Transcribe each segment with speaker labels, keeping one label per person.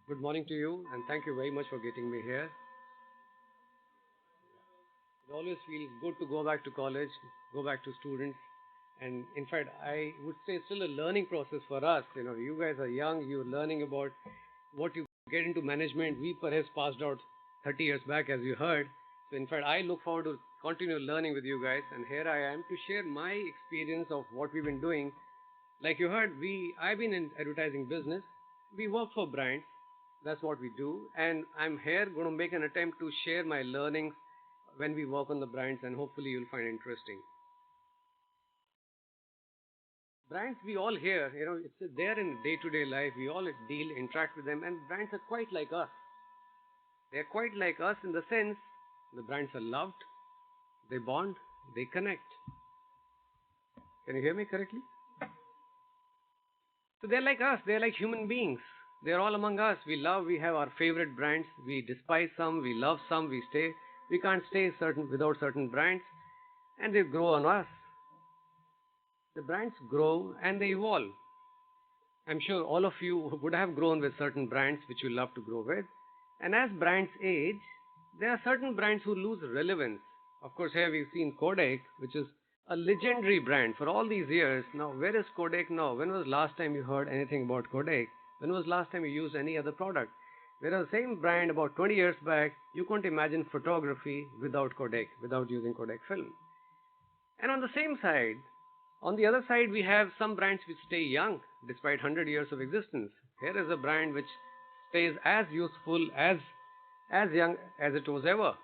Speaker 1: Good morning to you, and thank you very much for getting me here. It always feels good to go back to college, go back to students, and in fact, I would say it's still a learning process for us. You guys are young, you're learning about what you get into management. We perhaps passed out 30 years back, as you heard. So, in fact, I look forward to continue learning with you guys, and here I am to share my experience of what we've been doing. Like you heard, I've been in advertising business. We work for brands. That's what we do. And I'm here going to make an attempt to share my learnings when we work on the brands, and hopefully you'll find interesting. Brands we all hear, it's there in day-to-day life. We all deal, interact with them, and brands are quite like us. They're quite like us in the sense the brands are loved, they bond, they connect. Can you hear me correctly? So they're like us, they're like human beings. They're all among us. We have our favorite brands. We despise some, we love some, we can't stay without certain brands, and they grow on us. The brands grow and they evolve. I'm sure all of you would have grown with certain brands which you love to grow with. And as brands age, there are certain brands who lose relevance. Of course, here we've seen Kodak, which is a legendary brand for all these years. Now, where is Kodak now? When was the last time you heard anything about Kodak? When was the last time you used any other product? Whereas the same brand about 20 years back, you couldn't imagine photography without Kodak, without using Kodak film. And on the other side, we have some brands which stay young despite 100 years of existence. Here is a brand which stays as useful, as young as it was ever.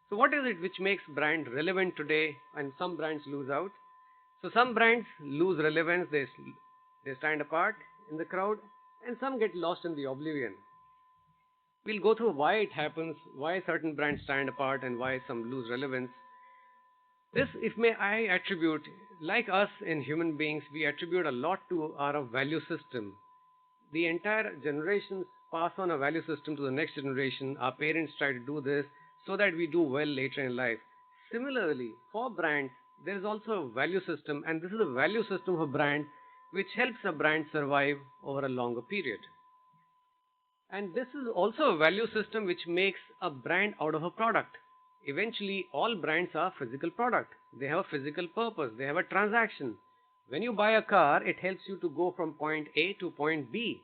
Speaker 1: So what is it which makes brand relevant today and some brands lose out? So some brands lose relevance, they stand apart in the crowd, and some get lost in the oblivion. We'll go through why it happens, why certain brands stand apart and why some lose relevance. This, if may I attribute, like us in human beings, we attribute a lot to our value system. The entire generations pass on a value system to the next generation. Our parents try to do this so that we do well later in life. Similarly, for brands, there is also a value system, and this is a value system of a brand which helps a brand survive over a longer period. And this is also a value system which makes a brand out of a product. Eventually, all brands are physical product. They have a physical purpose. They have a transaction. When you buy a car, it helps you to go from point A to point B.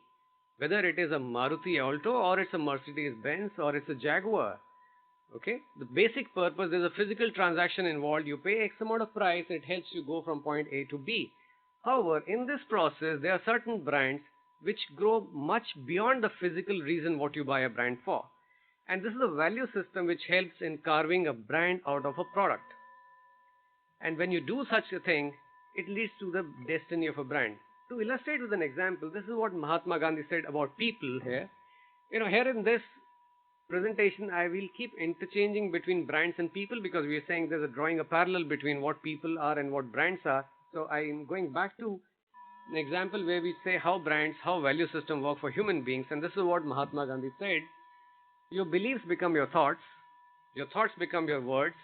Speaker 1: Whether it is a Maruti Alto or it's a Mercedes Benz or it's a Jaguar. Okay? The basic purpose, there's a physical transaction involved. You pay X amount of price, it helps you go from point A to B. However, in this process, there are certain brands which grow much beyond the physical reason what you buy a brand for. And this is a value system which helps in carving a brand out of a product. And when you do such a thing, it leads to the destiny of a brand. To illustrate with an example, this is what Mahatma Gandhi said about people here. Here in this presentation, I will keep interchanging between brands and people because we are saying there's drawing a parallel between what people are and what brands are. So I am going back to an example where we say how value system work for human beings. And this is what Mahatma Gandhi said. Your beliefs become your thoughts become your words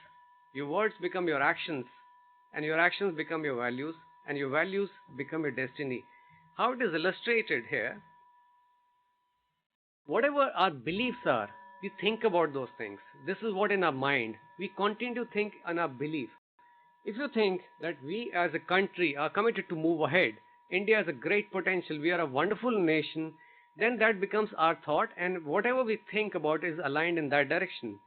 Speaker 1: become your actions, and your actions become your values, and your values become your destiny. How it is illustrated here, whatever our beliefs are, we think about those things. This is what in our mind, we continue to think on our belief. If you think that we as a country are committed to move ahead, India has a great potential, we are a wonderful nation, then that becomes our thought, and whatever we think about is aligned in that direction.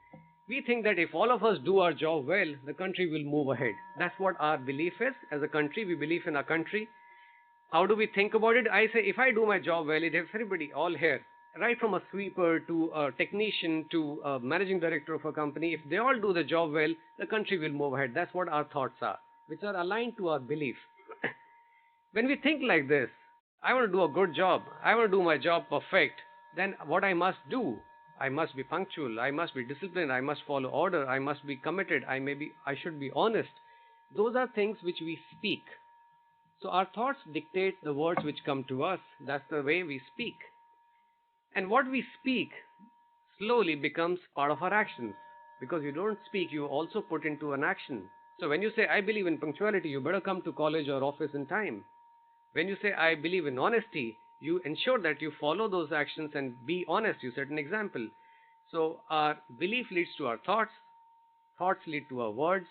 Speaker 1: We think that if all of us do our job well, the country will move ahead. That's what our belief is. As a country, we believe in our country. How do we think about it? I say, if I do my job well, if everybody, all here, right from a sweeper to a technician to a managing director of a company, if they all do the job well, the country will move ahead. That's what our thoughts are, which are aligned to our belief. When we think like this, I want to do a good job, I want to do my job perfect, then what I must do? I must be punctual, I must be disciplined, I must follow order, I must be committed, I should be honest. Those are things which we speak. So our thoughts dictate the words which come to us. That's the way we speak. And what we speak slowly becomes part of our actions. Because you don't speak, you also put into an action. So when you say, I believe in punctuality, you better come to college or office in time. When you say, I believe in honesty, You ensure that you follow those actions and be honest. You set an example. So our belief leads to our thoughts, thoughts lead to our words,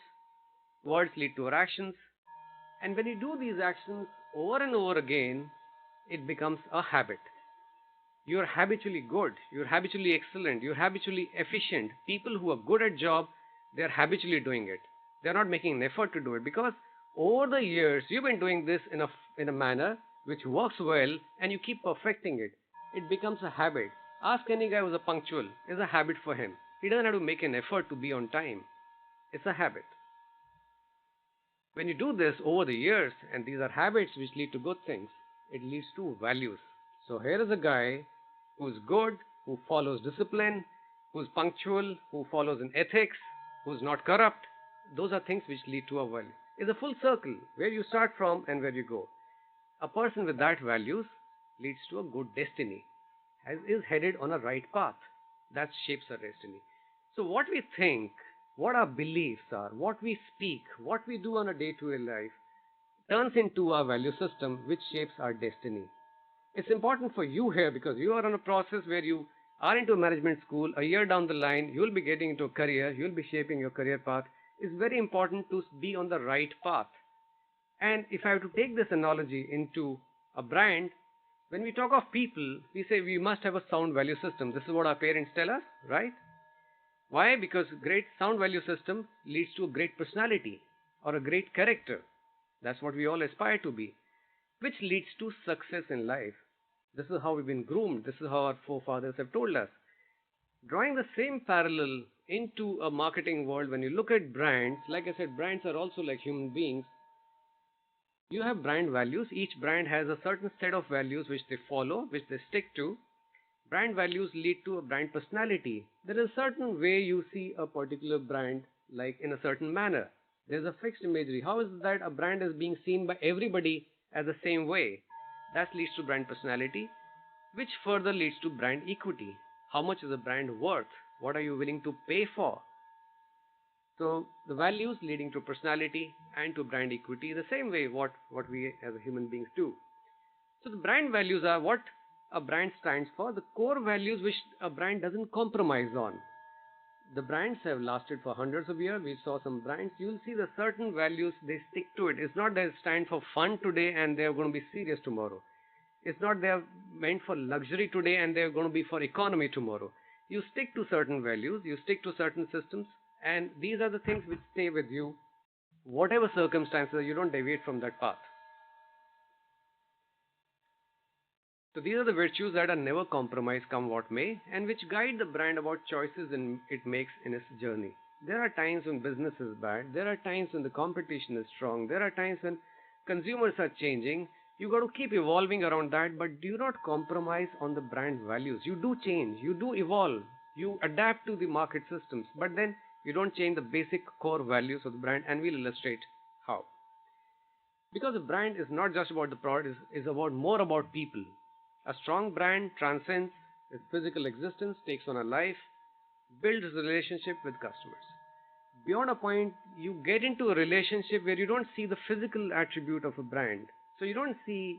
Speaker 1: words lead to our actions. And when you do these actions over and over again, it becomes a habit. You're habitually good, you're habitually excellent, you're habitually efficient. People who are good at job, they're habitually doing it. They're not making an effort to do it because over the years you've been doing this in a manner which works well and you keep perfecting it. It becomes a habit. Ask any guy who's a punctual, it's a habit for him. He doesn't have to make an effort to be on time. It's a habit. When you do this over the years, and these are habits which lead to good things, it leads to values. So here is a guy who's good, who follows discipline, who's punctual, who follows in ethics, who's not corrupt. Those are things which lead to a value. It's a full circle where you start from and where you go. A person with that values leads to a good destiny, is headed on a right path. That shapes our destiny. So what we think, what our beliefs are, what we speak, what we do on a day-to-day life turns into our value system which shapes our destiny. It's important for you here because you are on a process where you are into a management school. A year down the line, you'll be getting into a career, you'll be shaping your career path. It's very important to be on the right path. And if I have to take this analogy into a brand, when we talk of people, we say we must have a sound value system. This is what our parents tell us, right? Why? Because great sound value system leads to a great personality or a great character. That's what we all aspire to be, which leads to success in life. This is how we've been groomed. This is how our forefathers have told us. Drawing the same parallel into a marketing world, when you look at brands, like I said, brands are also like human beings. You have brand values. Each brand has a certain set of values which they follow, which they stick to. Brand values lead to a brand personality. There is a certain way you see a particular brand, like in a certain manner. There's a fixed imagery. How is it that a brand is being seen by everybody as the same way? That leads to brand personality, which further leads to brand equity. How much is a brand worth? What are you willing to pay for? So the values leading to personality and to brand equity, the same way what we as human beings do. So the brand values are what a brand stands for, the core values which a brand doesn't compromise on. The brands have lasted for hundreds of years. We saw some brands. You'll see the certain values, they stick to it. It's not that they stand for fun today and they're going to be serious tomorrow. It's not they're meant for luxury today and they're going to be for economy tomorrow. You stick to certain values, you stick to certain systems, and these are the things which stay with you. Whatever circumstances, you don't deviate from that path. So these are the virtues that are never compromised, come what may, and which guide the brand about choices it makes in its journey. There are times when business is bad. There are times when the competition is strong. There are times when consumers are changing. You got to keep evolving around that, but do not compromise on the brand values. You do change. You do evolve. You adapt to the market systems, but then you don't change the basic core values of the brand, and we'll illustrate how. Because a brand is not just about the product, it's about more about people. A strong brand transcends its physical existence, takes on a life, builds a relationship with customers. Beyond a point, you get into a relationship where you don't see the physical attribute of a brand. So you don't see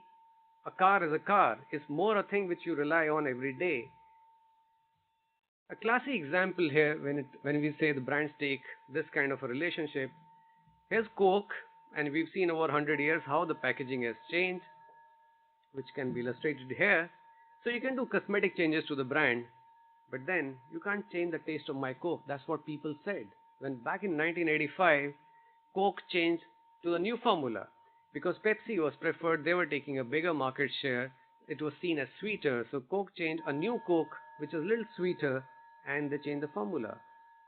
Speaker 1: a car as a car. It's more a thing which you rely on every day. A classic example here, when we say the brands take this kind of a relationship, here's Coke, and we've seen over 100 years how the packaging has changed, which can be illustrated here. So you can do cosmetic changes to the brand, but then you can't change the taste of my Coke. That's what people said. When back in 1985, Coke changed to a new formula because Pepsi was preferred. They were taking a bigger market share. It was seen as sweeter. So Coke changed a new Coke, which is a little sweeter, and they changed the formula.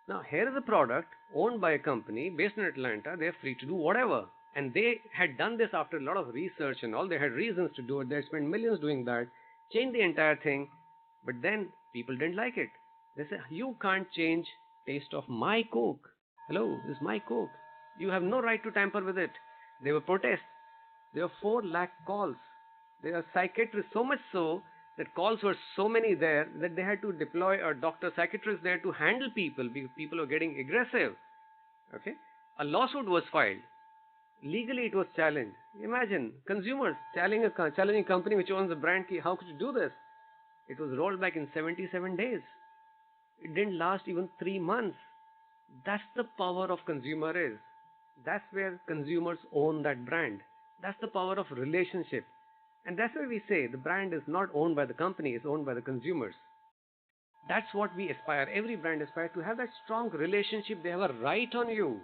Speaker 1: Now here is a product owned by a company based in Atlanta. They're free to do whatever. And they had done this after a lot of research and all. They had reasons to do it. They had spent millions doing that, changed the entire thing. But then people didn't like it. They said, you can't change taste of my Coke. Hello, this is my Coke. You have no right to tamper with it. There were protests. There were 4 lakh calls. There are psychiatrists, so much so that calls were so many there that they had to deploy a doctor psychiatrist there to handle people because people were getting aggressive. Okay, a lawsuit was filed. Legally, it was challenged. Imagine consumers challenging a company which owns the brand. How could you do this? It was rolled back in 77 days. It didn't last even 3 months. That's the power of consumer is. That's where consumers own that brand. That's the power of relationship. And that's why we say the brand is not owned by the company, it's owned by the consumers. That's what we aspire. Every brand aspires to have that strong relationship. They have a right on you.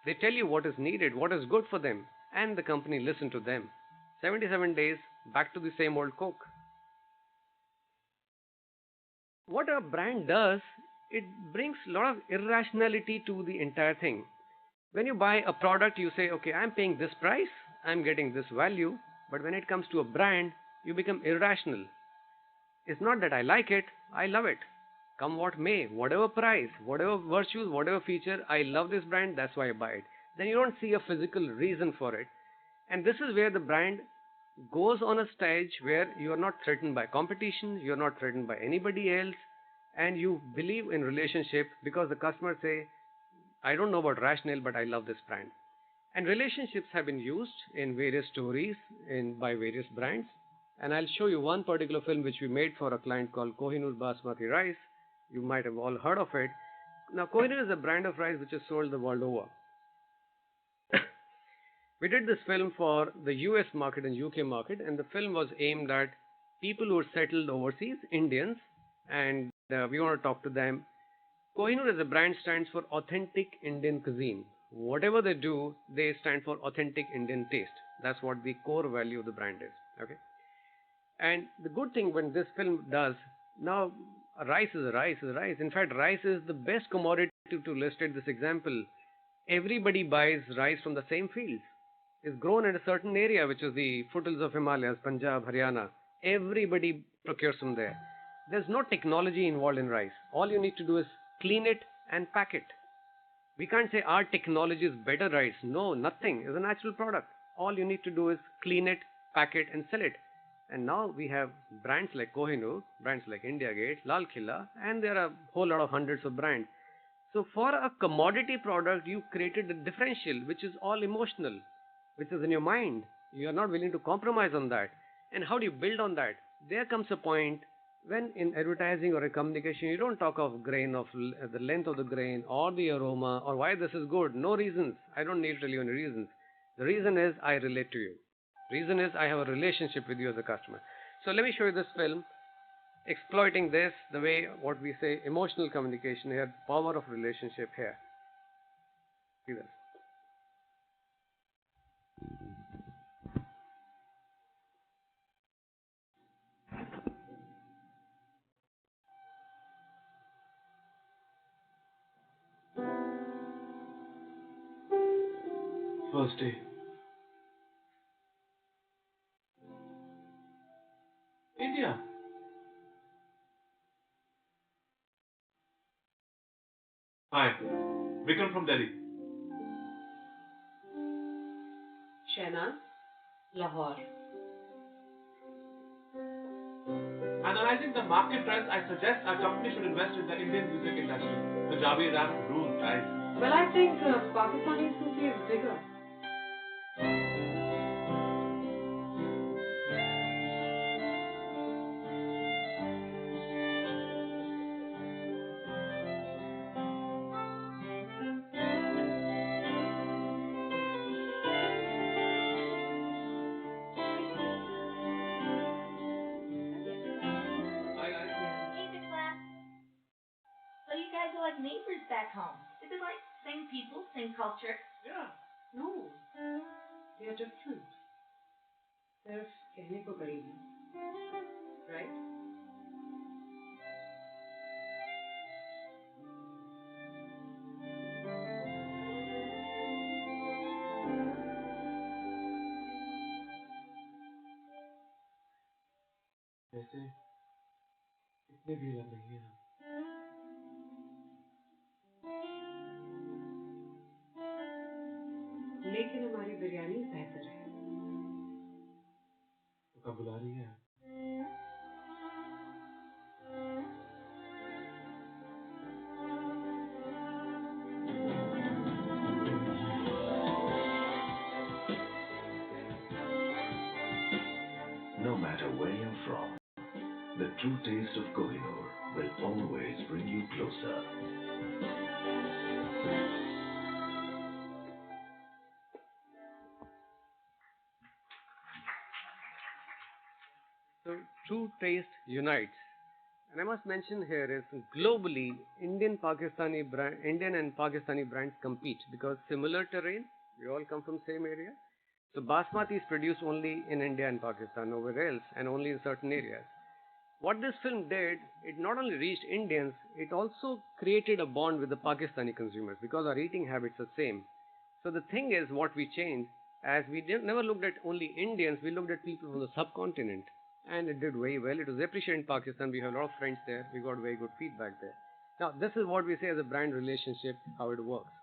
Speaker 1: They tell you what is needed, what is good for them, and the company listen to them. 77 days, back to the same old Coke. What a brand does, it brings a lot of irrationality to the entire thing. When you buy a product, you say, okay, I'm paying this price, I'm getting this value, but when it comes to a brand, you become irrational. It's not that I like it, I love it. Come what may, whatever price, whatever virtues, whatever feature, I love this brand, that's why I buy it. Then you don't see a physical reason for it. And this is where the brand goes on a stage where you are not threatened by competition, you are not threatened by anybody else, and you believe in relationship because the customers say, I don't know about rationale, but I love this brand. And relationships have been used in various stories by various brands. And I'll show you one particular film which we made for a client called Kohinoor Basmati Rice. You might have all heard of it. Now, Kohinoor is a brand of rice which is sold the world over. We did this film for the US market and UK market, and the film was aimed at people who are settled overseas, Indians, and we want to talk to them. Kohinoor as a brand stands for authentic Indian cuisine. Whatever they do, they stand for authentic Indian taste. That's what the core value of the brand is. Okay. And the good thing when this film does, now rice is rice is rice. In fact, rice is the best commodity to illustrate this example. Everybody buys rice from the same fields. It's grown in a certain area, which is the foothills of Himalayas, Punjab, Haryana. Everybody procures from there. There's no technology involved in rice. All you need to do is clean it and pack it. We can't say our technology is better rice. No, nothing. It's a natural product. All you need to do is clean it, pack it, and sell it. And now we have brands like Kohinoor, brands like India Gate, Lal Killa, and there are a whole lot of hundreds of brands. So for a commodity product, you created a differential, which is all emotional, which is in your mind. You are not willing to compromise on that. And how do you build on that? There comes a point when in advertising or a communication, you don't talk of grain, of the length of the grain or the aroma or why this is good. No reasons. I don't need to tell you any reasons. The reason is I relate to you. Reason is I have a relationship with you as a customer. So let me show you this film exploiting this, the way what we say emotional communication here, power of relationship here. See this.
Speaker 2: First day. India. Hi, Vikram from Delhi.
Speaker 3: Shehnaaz, Lahore.
Speaker 2: Analyzing the market trends, I suggest our company should invest in the Indian music industry. Punjabi rap rules, guys.
Speaker 3: Well, I think Pakistani Sufi is bigger.
Speaker 4: So you guys are like neighbors back home. Is it like same people, same culture?
Speaker 2: Yeah.
Speaker 3: No, they are different. They're कहने को करीबी, right?
Speaker 2: वैसे इतने भी अलग नहीं है हम.
Speaker 3: लेकिन हमारी बिरयानी बेहतर है.
Speaker 2: तो कब बुला रही है?
Speaker 5: The true taste of Kohinoor will always bring you closer.
Speaker 1: So true taste unites. And I must mention here is globally Indian and Pakistani brands compete because similar terrain, we all come from same area. So basmati is produced only in India and Pakistan, nowhere else, and only in certain areas. What this film did, it not only reached Indians, it also created a bond with the Pakistani consumers because our eating habits are same. So the thing is, what we changed, as we never looked at only Indians, we looked at people from the subcontinent, and it did very well. It was appreciated in Pakistan. We have a lot of friends there. We got very good feedback there. Now, this is what we say as a brand relationship, how it works.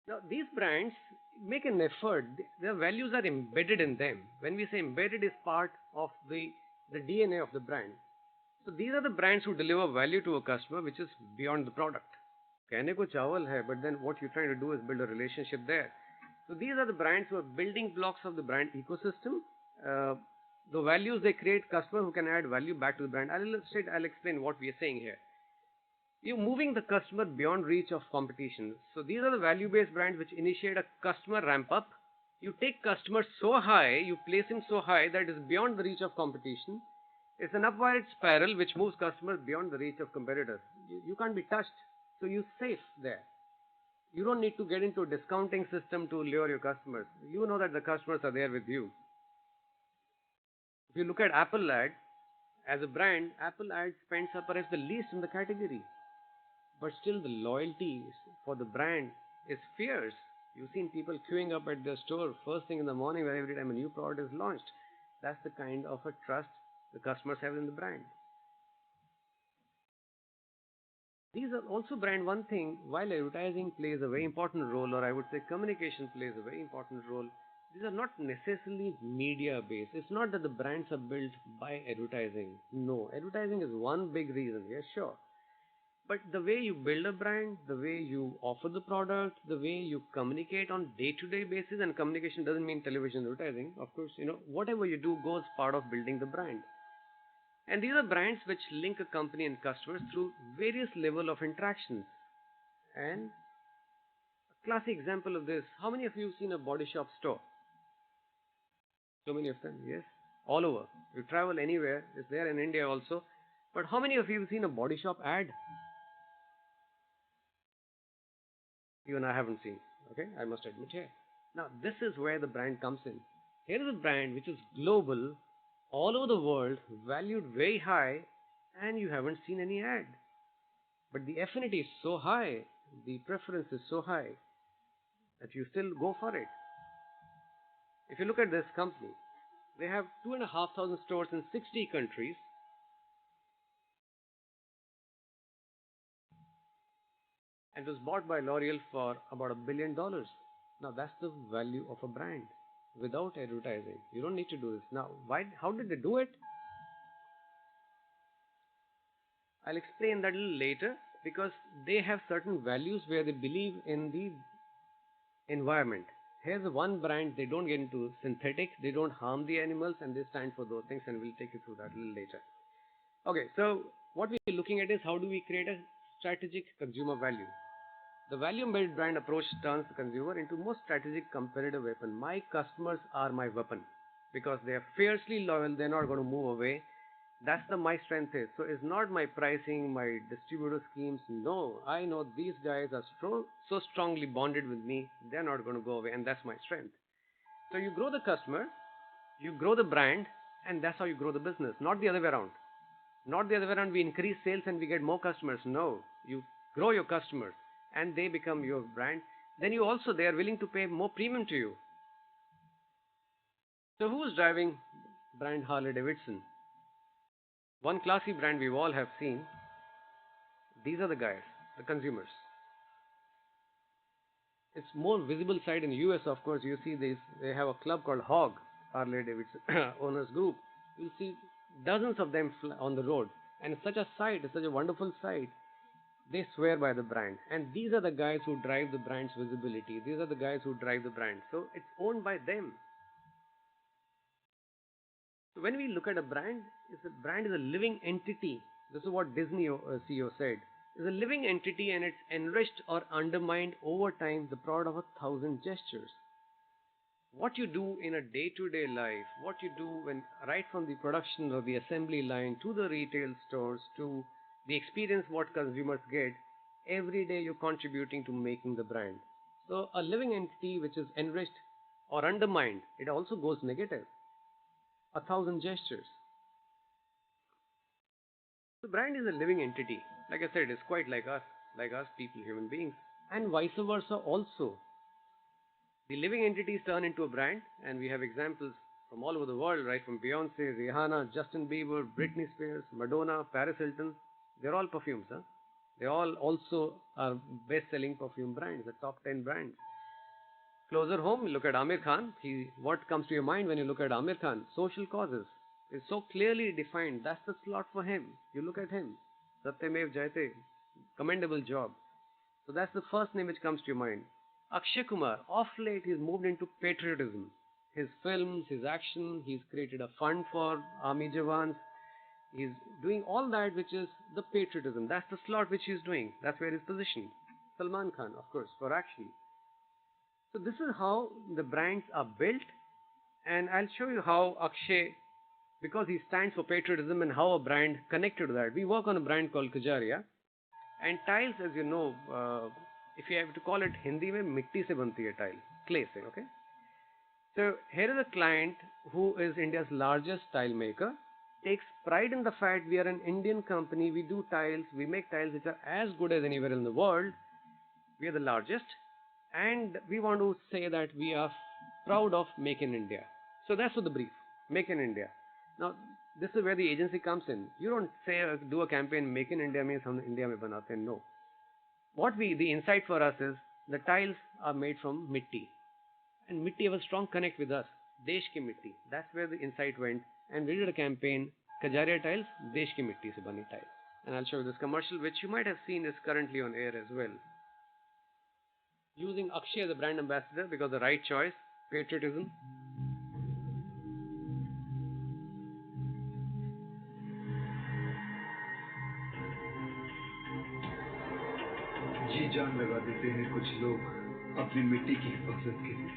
Speaker 1: Now, these brands make an effort. Their values are embedded in them. When we say embedded, is part of the DNA of the brand. So these are the brands who deliver value to a customer, which is beyond the product. कहने को चावल है, but then what you're trying to do is build a relationship there. So these are the brands who are building blocks of the brand ecosystem. The values they create, customer who can add value back to the brand. I'll explain what we are saying here. You're moving the customer beyond reach of competition. So these are the value-based brands which initiate a customer ramp up. You take customers so high, you place him so high that it is beyond the reach of competition. It's an upward spiral which moves customers beyond the reach of competitors. You can't be touched, so you're safe there. You don't need to get into a discounting system to lure your customers. You know that the customers are there with you. If you look at Apple ad, as a brand, Apple ad spends are perhaps the least in the category. But still the loyalty for the brand is fierce. You've seen people queuing up at their store first thing in the morning where every time a new product is launched. That's the kind of a trust the customers have in the brand. These are also brand one thing, while advertising plays a very important role, or I would say communication plays a very important role, these are not necessarily media based. It's not that the brands are built by advertising. No, advertising is one big reason, yes, sure. But the way you build a brand, the way you offer the product, the way you communicate on day-to-day basis, and communication doesn't mean television advertising. Of course, whatever you do goes part of building the brand. And these are brands which link a company and customers through various level of interactions. And a classic example of this, how many of you have seen a body shop store? So many of them, yes. All over. You travel anywhere, it's there in India also. But how many of you have seen a body shop ad? Even I haven't seen. Okay, I must admit here. Now, this is where the brand comes in. Here is a brand which is global, all over the world, valued very high, and you haven't seen any ad. But the affinity is so high, the preference is so high, that you still go for it. If you look at this company, they have 2,500 stores in 60 countries. And it was bought by L'Oreal for about $1 billion. Now that's the value of a brand without advertising. You don't need to do this. Now, how did they do it? I'll explain that a little later because they have certain values where they believe in the environment. Here's one brand, they don't get into synthetic, they don't harm the animals, and they stand for those things, and we'll take you through that a little later. Okay, so what we're looking at is how do we create a strategic consumer value. The value-based brand approach turns the consumer into most strategic competitive weapon. My customers are my weapon because they are fiercely loyal. They're not going to move away. That's my strength is. So it's not my pricing, my distributor schemes. No, I know these guys are so strongly bonded with me. They're not going to go away, and that's my strength. So you grow the customer, you grow the brand, and that's how you grow the business. Not the other way around. Not the other way around. We increase sales and we get more customers. No, you grow your customers and they become your brand. Then they are willing to pay more premium to you. So who's driving brand Harley Davidson? One classy brand we all have seen. These are the guys, the consumers. It's more visible side in the US, of course. You see this, they have a club called HOG, Harley Davidson Owners Group. You'll see dozens of them on the road. And it's such a sight, it's such a wonderful sight. They swear by the brand. And these are the guys who drive the brand's visibility. These are the guys who drive the brand. So it's owned by them. So when we look at a brand, a brand is a living entity. This is what Disney CEO said. It's a living entity and it's enriched or undermined over time the product of 1,000 gestures. What you do in a day-to-day life, what you do when right from the production or the assembly line to the retail stores to the experience what consumers get, every day you're contributing to making the brand. So a living entity which is enriched or undermined, it also goes negative. 1,000 gestures. The brand is a living entity. Like I said, it's quite like us people, human beings. And vice versa also. The living entities turn into a brand, and we have examples from all over the world, right? From Beyonce, Rihanna, Justin Bieber, Britney Spears, Madonna, Paris Hilton. They're all perfumes, huh? They all also are best-selling perfume brands, the top 10 brands. Closer home, look at Amir Khan. What comes to your mind when you look at Amir Khan? Social causes. It's so clearly defined. That's the slot for him. You look at him. Satyamev Jayate. Commendable job. So that's the first name which comes to your mind. Akshay Kumar. Off late, he's moved into patriotism. His films, his action, he's created a fund for army jawans. He's doing all that which is the patriotism. That's the slot which he's doing. That's where he's positioned. Salman Khan, of course, for action. So this is how the brands are built, and I'll show you how Akshay, because he stands for patriotism and how a brand connected to that. We work on a brand called Kajaria, and tiles, as you know, if you have to call it Hindi में मिट्टी से बनती है tile, clay से, okay? So here is a client who is India's largest tile maker, takes pride in the fact we are an Indian company, we do tiles, we make tiles which are as good as anywhere in the world, we are the largest, and we want to say that we are proud of Make in India. So that's what the brief, Make in India. Now, this is where the agency comes in. You don't say, do a campaign, Make in India means hum India mein banate hain. No. The insight for us is, the tiles are made from mitti. And mitti have a strong connect with us. Desh ki mitti. That's where the insight went. And we did a campaign, Kajaria tiles, Desh ki mitti se bani tiles. And I'll show you this commercial, which you might have seen is currently on air as well. Using Akshay as a brand ambassador because the right choice, patriotism.
Speaker 6: जी जान लगा देते हैं कुछ लोग अपनी मिट्टी की हिफाजत के लिए।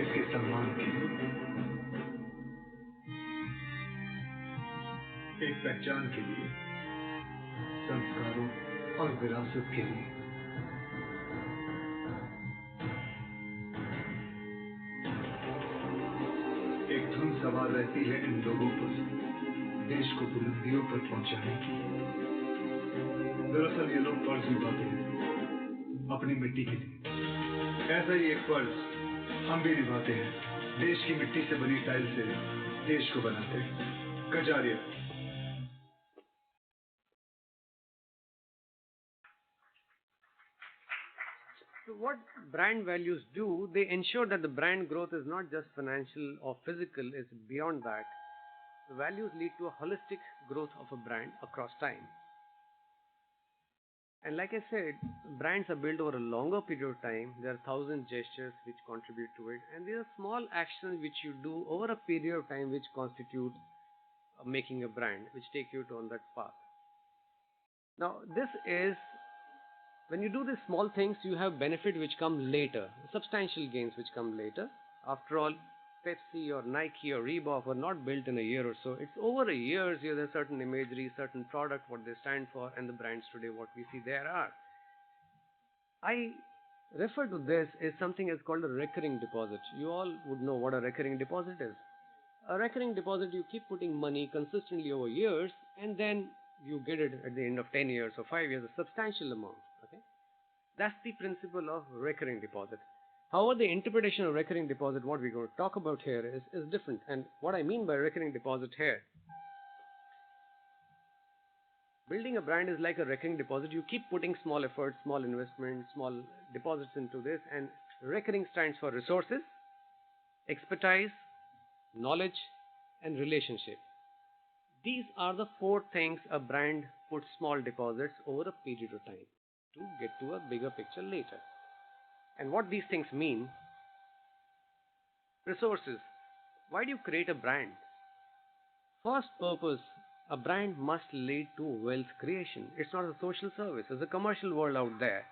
Speaker 6: इसके सम्मान के लिए, एक पहचान के लिए, संस्कारों और विरासत के लिए। एक धुन सवार रहती है इन लोगों पर, देश को बुलंदियों पर पहुंचाने की। दरअसल ये लोग फर्ज निभाते हैं अपनी मिट्टी के लिए। ऐसा ही एक फर्ज हम भी निभाते हैं, देश की मिट्टी से बनी टाइल से देश को बनाते हैं। Kajaria.
Speaker 1: So what brand values do, they ensure that the brand growth is not just financial or physical, it's beyond that. The values lead to a holistic growth of a brand across time. And like I said, brands are built over a longer period of time. There are 1,000 gestures which contribute to it, and there are small actions which you do over a period of time which constitute making a brand, which take you on that path. Now, this is, when you do these small things, you have benefit which come later, substantial gains which come later. After all, Pepsi or Nike or Reebok were not built in a year or so. It's over a year. There's certain imagery, certain product, what they stand for, and the brands today, what we see there are. I refer to this as something as called a recurring deposit. You all would know what a recurring deposit is. A recurring deposit, you keep putting money consistently over years, and then you get it at the end of 10 years or 5 years, a substantial amount. Okay, that's the principle of recurring deposit. However, the interpretation of recurring deposit, what we're going to talk about here is different. And what I mean by recurring deposit here, building a brand is like a recurring deposit. You keep putting small efforts, small investments, small deposits into this, and recurring stands for resources, expertise, knowledge, and relationship. These are the 4 things a brand puts small deposits over a period of time. to get to a bigger picture later. And what these things mean: resources. Why do you create a brand? First purpose, a brand must lead to wealth creation. It's not a social service. There's a commercial world out there.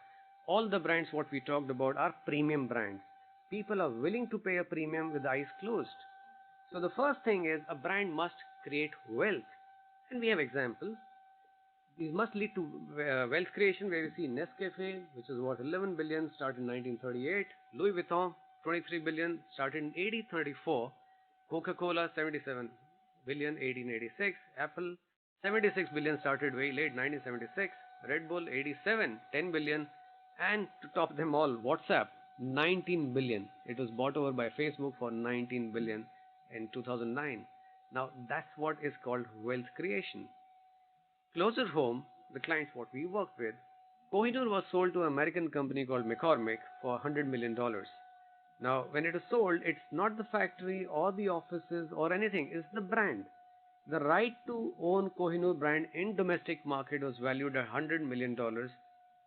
Speaker 1: All the brands what we talked about are premium brands. People are willing to pay a premium with eyes closed. So the first thing is a brand must create wealth. And we have examples. These must lead to wealth creation, where you see Nescafe, which is worth 11 billion, started in 1938. Louis Vuitton, 23 billion, started in 1834. Coca-Cola, 77 billion, 1886. Apple, 76 billion, started way late, 1976. Red Bull, 87, 10 billion. And to top them all, WhatsApp, 19 billion. It was bought over by Facebook for 19 billion in 2009. Now that's what is called wealth creation. Closer home, the clients what we work with, Kohinoor was sold to an American company called McCormick for $100 million. Now, when it is sold, it's not the factory or the offices or anything, it's the brand. The right to own Kohinoor brand in domestic market was valued at $100 million,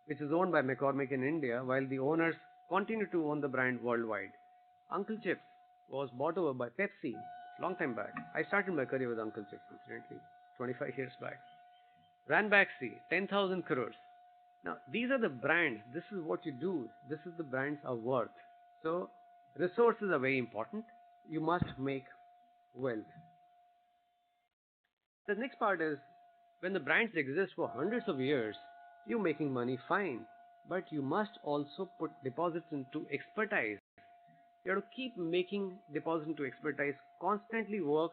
Speaker 1: which is owned by McCormick in India, while the owners continue to own the brand worldwide. Uncle Chips was bought over by Pepsi long time back. I started my career with Uncle Chips, incidentally, 25 years back. Ranbaxy, 10,000 crores. Now, these are the brands. This is what you do. This is the brands are worth. So, resources are very important. You must make wealth. The next part is, when the brands exist for hundreds of years, you're making money fine. But you must also put deposits into expertise. You have to keep making deposits into expertise, constantly work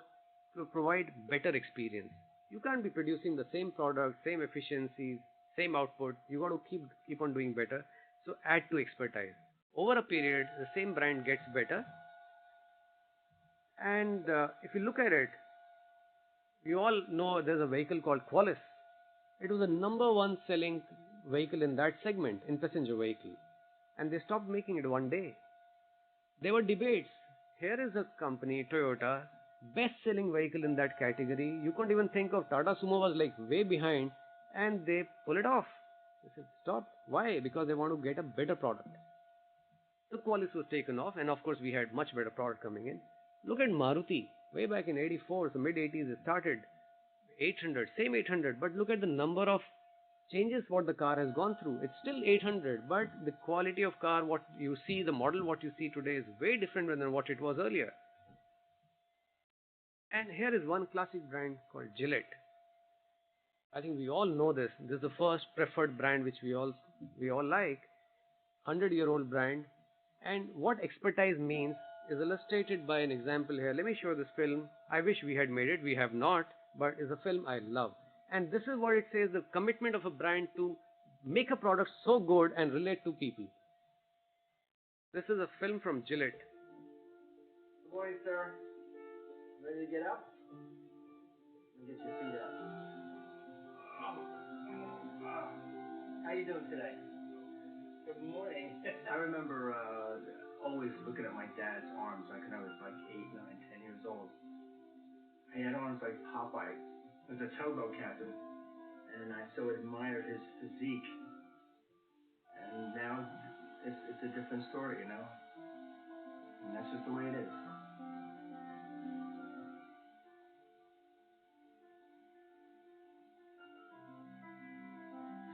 Speaker 1: to provide better experience. You can't be producing the same product, same efficiencies, same output. You got to keep on doing better. So add to expertise. Over a period, the same brand gets better. And if you look at it, we all know there's a vehicle called Qualis. It was the number one selling vehicle in that segment, in passenger vehicle. And they stopped making it one day. There were debates. Here is a company, Toyota, best-selling vehicle in that category. You couldn't even think of. Tata Sumo was like way behind, and they pull it off. They said, stop. Why? Because they want to get a better product. The Qualis was taken off, and of course we had much better product coming in. Look at Maruti. Way back in 84, so mid-80s it started. 800, same 800, but look at the number of changes what the car has gone through. It's still 800, but the quality of car, what you see, the model what you see today is way different than what it was earlier. And here is one classic brand called Gillette. I think we all know this. This is the first preferred brand which we all like. 100-year-old brand. And what expertise means is illustrated by an example here. Let me show this film. I wish we had made it. We have not, but it's a film I love. And this is what it says, the commitment of a brand to make a product so good and relate to people. This is a film from Gillette.
Speaker 7: Good morning, sir. Ready to get up? Get your feet up. How you doing today? Good morning. I remember always looking at my dad's arms like when I was like 8, 9, 10 years old. He had arms like Popeye. He was a towboat captain. And I so admired his physique. And now it's a different story, you know? And that's just the way it is.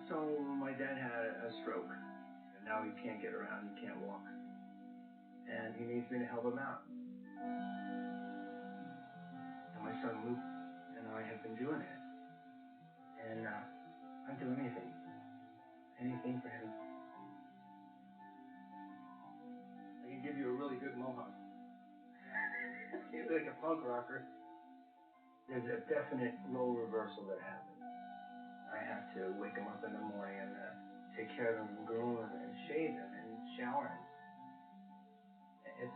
Speaker 7: So my dad had a stroke, and now he can't get around, he can't walk. And he needs me to help him out. And my son Luke and I have been doing it. And I'd do anything. Anything for him. I can give you a really good mohawk. He's like a punk rocker. There's a definite role reversal that happens. I have to wake him up in the morning and take care of him and groom him and shave him and shower him.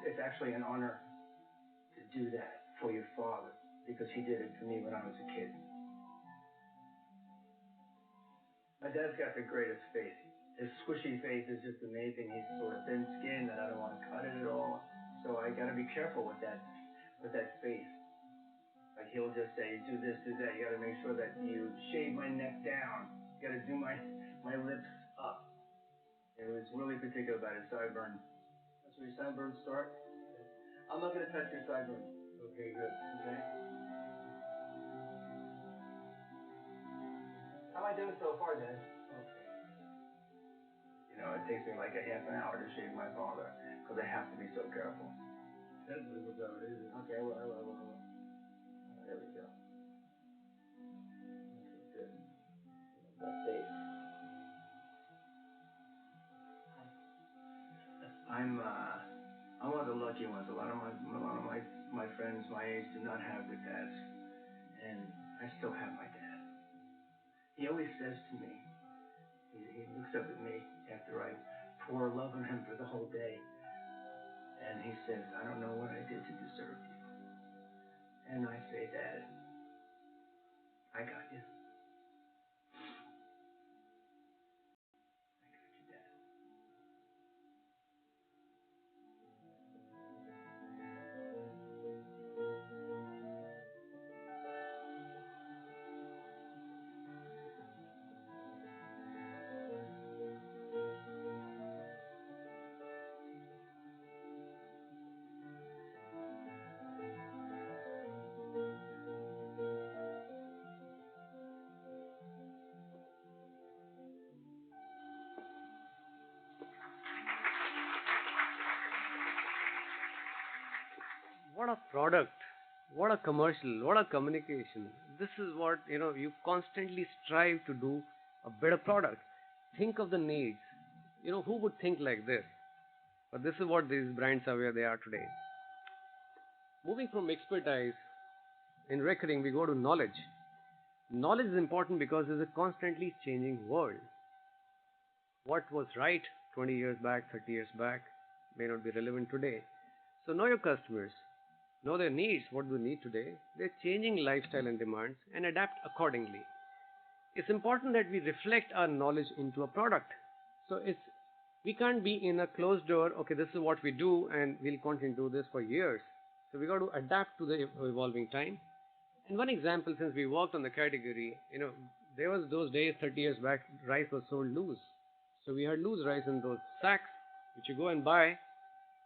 Speaker 7: It's actually an honor to do that for your father because he did it for me when I was a kid. My dad's got the greatest face. His squishy face is just amazing. He's sort of thin skinned and I don't want to cut it at all. So I gotta be careful with that face. Like he'll just say, do this, do that. You gotta make sure that you shave my neck down. You gotta do my lips up. It was really particular about his sideburn. That's where your sideburns start? I'm not gonna touch your sideburns. Okay, good. Okay? How am I doing so far, Dad? Okay. You know, it takes me like a half an hour to shave my father, because I have to be so careful. Okay, well. There we go. Okay, good. That's safe. I'm one of the lucky ones. A lot of my friends my age do not have good dads, and I still have my dad. He always says to me, he looks up at me after I pour love on him for the whole day, and he says, "I don't know what I did to deserve you." And I say, "Dad, I got you. I got you, Dad."
Speaker 1: What a product, what a commercial, what a communication. This is what, you constantly strive to do a better product. Think of the needs. Who would think like this? But this is what these brands are where they are today. Moving from expertise in recurring, we go to knowledge. Knowledge is important because it's a constantly changing world. What was right 20 years back, 30 years back may not be relevant today. So know your customers, know their needs, what do they need today, their changing lifestyle and demands, and adapt accordingly. It's important that we reflect our knowledge into a product. So we can't be in a closed door, okay, this is what we do and we'll continue to do this for years. So we got to adapt to the evolving time. And one example, since we worked on the category, there was those days 30 years back, rice was sold loose. So we had loose rice in those sacks, which you go and buy.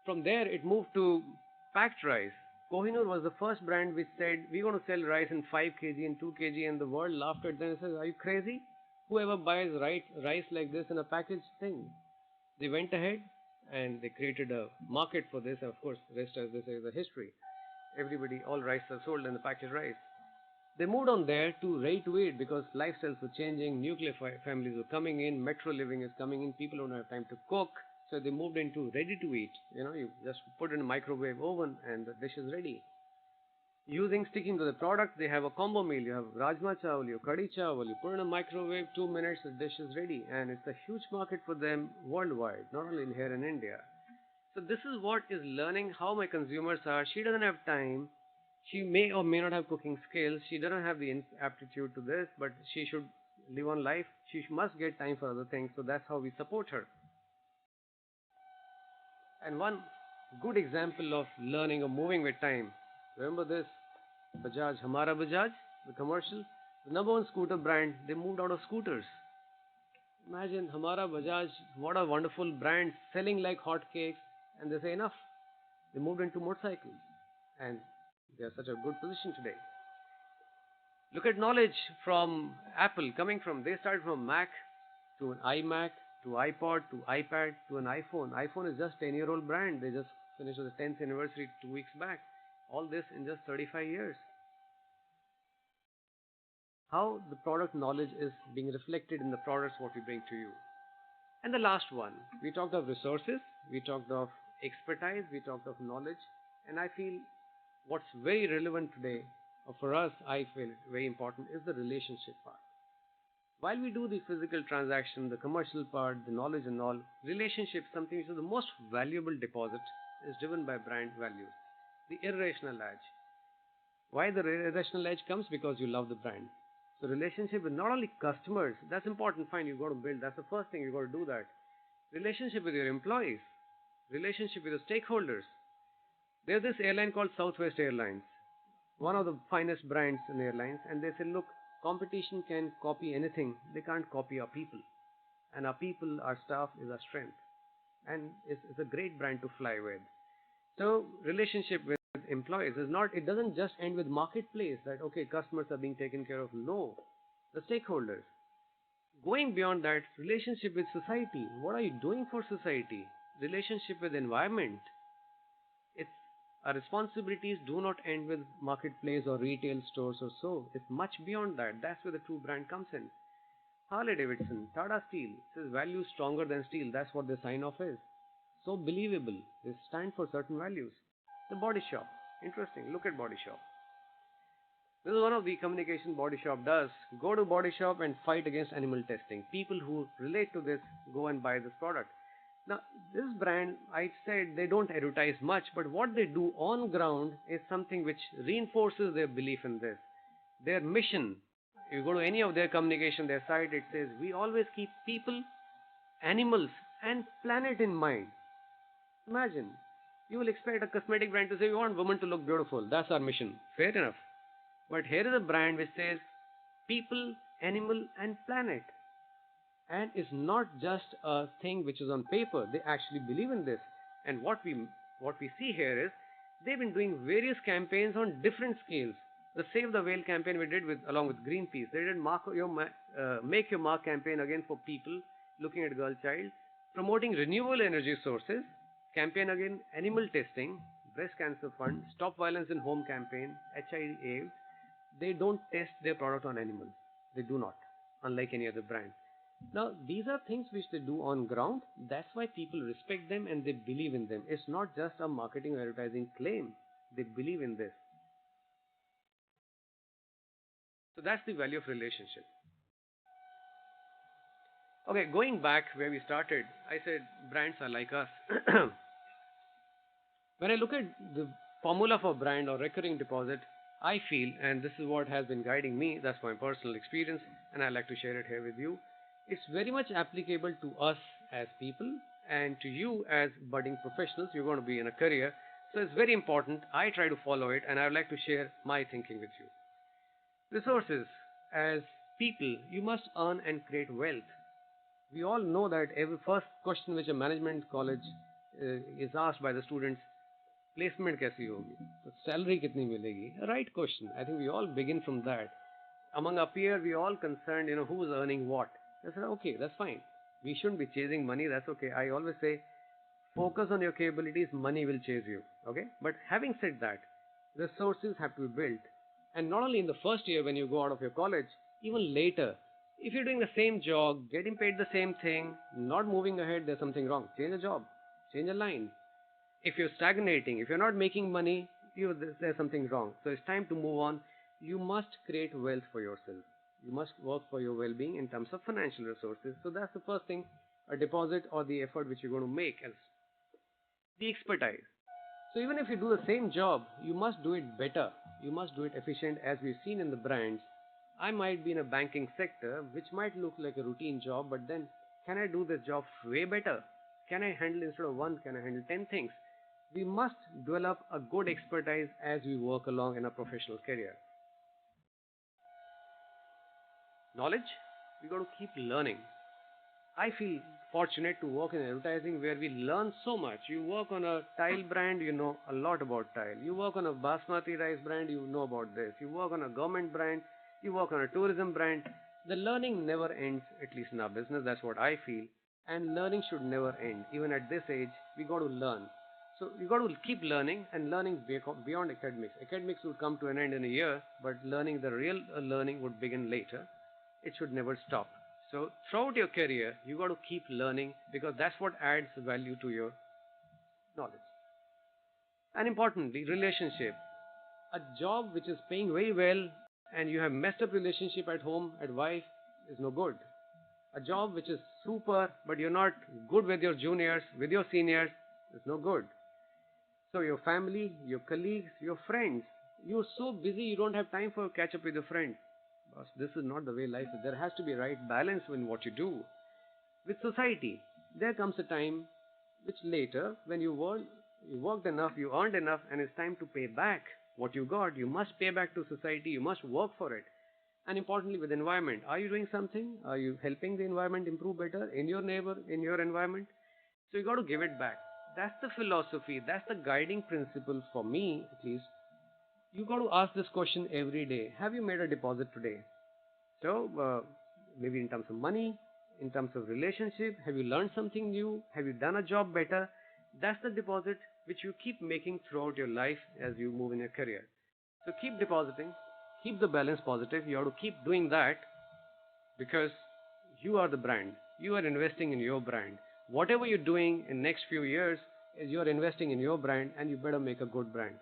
Speaker 1: From there, it moved to packed rice. Kohinoor was the first brand which said, we're going to sell rice in 5 kg and 2 kg, and the world laughed at them and says, are you crazy? Whoever buys rice like this in a packaged thing? They went ahead and they created a market for this. Of course, rest as they say is a history. Everybody, all rice are sold in the packaged rice. They moved on there to ready to eat because lifestyles were changing, nuclear families were coming in, metro living is coming in, people don't have time to cook. So they moved into ready to eat. You just put in a microwave oven and the dish is ready. Sticking to the product, they have a combo meal. You have rajma chawal, you kadhi chawal, you put in a microwave, 2 minutes, the dish is ready. And it's a huge market for them worldwide, not only in here in India. So this is what is learning how my consumers are. She doesn't have time. She may or may not have cooking skills. She doesn't have the aptitude to this, but she should live on life. She must get time for other things. So that's how we support her. And one good example of learning or moving with time. Remember this Bajaj, Hamara Bajaj, the commercial? The number one scooter brand, they moved out of scooters. Imagine Hamara Bajaj, what a wonderful brand, selling like hotcakes, and they say enough. They moved into motorcycles, and they are such a good position today. Look at knowledge from Apple, they started from Mac to an iMac, to iPod, to iPad, to an iPhone. iPhone is just 10-year-old brand. They just finished the 10th anniversary 2 weeks back. All this in just 35 years. How the product knowledge is being reflected in the products what we bring to you. And the last one, we talked of resources, we talked of expertise, we talked of knowledge, and I feel what's very relevant today, or for us, I feel very important, is the relationship part. While we do the physical transaction, the commercial part, the knowledge and all, relationship, something which is the most valuable deposit, is driven by brand values. The irrational edge. Why the irrational edge comes? Because you love the brand. So relationship with not only customers, that's important, fine, you've got to build, that's the first thing, you've got to do that. Relationship with your employees, relationship with your stakeholders. There's this airline called Southwest Airlines, one of the finest brands in airlines, and they said, look, competition can copy anything, they can't copy our people. And our people, our staff is our strength. And it's a great brand to fly with. So relationship with employees is not, it doesn't just end with marketplace that, okay, customers are being taken care of. No, the stakeholders. Going beyond that, relationship with society. What are you doing for society? Relationship with environment. It's our responsibilities do not end with marketplace or retail stores or so. It's much beyond that. That's where the true brand comes in. Harley Davidson, Tata Steel says value stronger than steel. That's what their sign off is. So believable. They stand for certain values. The Body Shop. Interesting. Look at Body Shop. This is one of the communication Body Shop does. Go to Body Shop and fight against animal testing. People who relate to this go and buy this product. Now, this brand, I said they don't advertise much, but what they do on ground is something which reinforces their belief in this. Their mission, you go to any of their communication, their site, it says, we always keep people, animals, and planet in mind. Imagine, you will expect a cosmetic brand to say, we want women to look beautiful. That's our mission. Fair enough. But here is a brand which says, people, animal, and planet. And it's not just a thing which is on paper. They actually believe in this. And what we see here is they've been doing various campaigns on different scales. The Save the Whale campaign we did along with Greenpeace. They did Make Your Mark campaign again for people looking at girl child, promoting renewable energy sources, campaign again animal testing, breast cancer fund, stop violence in home campaign, HIV/AIDS. They don't test their product on animals. They do not, unlike any other brand. Now, these are things which they do on ground. That's why people respect them and they believe in them. It's not just a marketing or advertising claim. They believe in this. So that's the value of relationship. Okay, going back where we started, I said brands are like us. When I look at the formula for brand or recurring deposit, I feel, and this is what has been guiding me, that's my personal experience, and I'd like to share it here with you. It's very much applicable to us as people and to you as budding professionals. You're going to be in a career. So it's very important. I try to follow it, and I would like to share my thinking with you. Resources. As people, you must earn and create wealth. We all know that every first question which a management college is asked by the students, placement कैसी होगी? Salary कितनी मिलेगी? Right question. I think we all begin from that. Among our peers, we all concerned, who is earning what. I said, okay, that's fine. We shouldn't be chasing money. That's okay. I always say, focus on your capabilities. Money will chase you. Okay. But having said that, resources have to be built. And not only in the first year when you go out of your college, even later, if you're doing the same job, getting paid the same thing, not moving ahead, there's something wrong. Change a job. Change a line. If you're stagnating, if you're not making money, there's something wrong. So it's time to move on. You must create wealth for yourself. You must work for your well-being in terms of financial resources. So that's the first thing, a deposit or the effort which you're going to make as the expertise. So even if you do the same job, you must do it better. You must do it efficient, as we've seen in the brands. I might be in a banking sector, which might look like a routine job, but then can I do this job way better? Can I handle, instead of one, can I handle 10 things? We must develop a good expertise as we work along in a professional career. Knowledge, we got to keep learning. I feel fortunate to work in advertising where we learn so much. You work on a tile brand, you know a lot about tile. You work on a basmati rice brand, you know about this. You work on a government brand, you work on a tourism brand. The learning never ends, at least in our business. That's what I feel. And learning should never end. Even at this age, we got to learn. So you got to keep learning, and learning beyond academics. Academics would come to an end in a year, but learning, the real learning, would begin later. It should never stop. So throughout your career, you got to keep learning, because that's what adds value to your knowledge. And importantly, relationship. A job which is paying very well and you have messed up relationship at home, at wife, is no good. A job which is super but you're not good with your juniors, with your seniors, is no good. So your family, your colleagues, your friends, you're so busy you don't have time for catch up with your friends. Boss, this is not the way life is. There has to be right balance in what you do. With society, there comes a time which later, when you worked enough, you earned enough, and it's time to pay back what you got. You must pay back to society. You must work for it. And importantly, with environment, are you doing something? Are you helping the environment improve better in your neighbor, in your environment? So you got to give it back. That's the philosophy. That's the guiding principle for me, at least. You got to ask this question every day. Have you made a deposit today? So maybe in terms of money, in terms of relationship, have you learned something new? Have you done a job better? That's the deposit which you keep making throughout your life as you move in your career. So keep depositing, keep the balance positive. You have to keep doing that because you are the brand. You are investing in your brand. Whatever you're doing in next few years is you are investing in your brand, and you better make a good brand.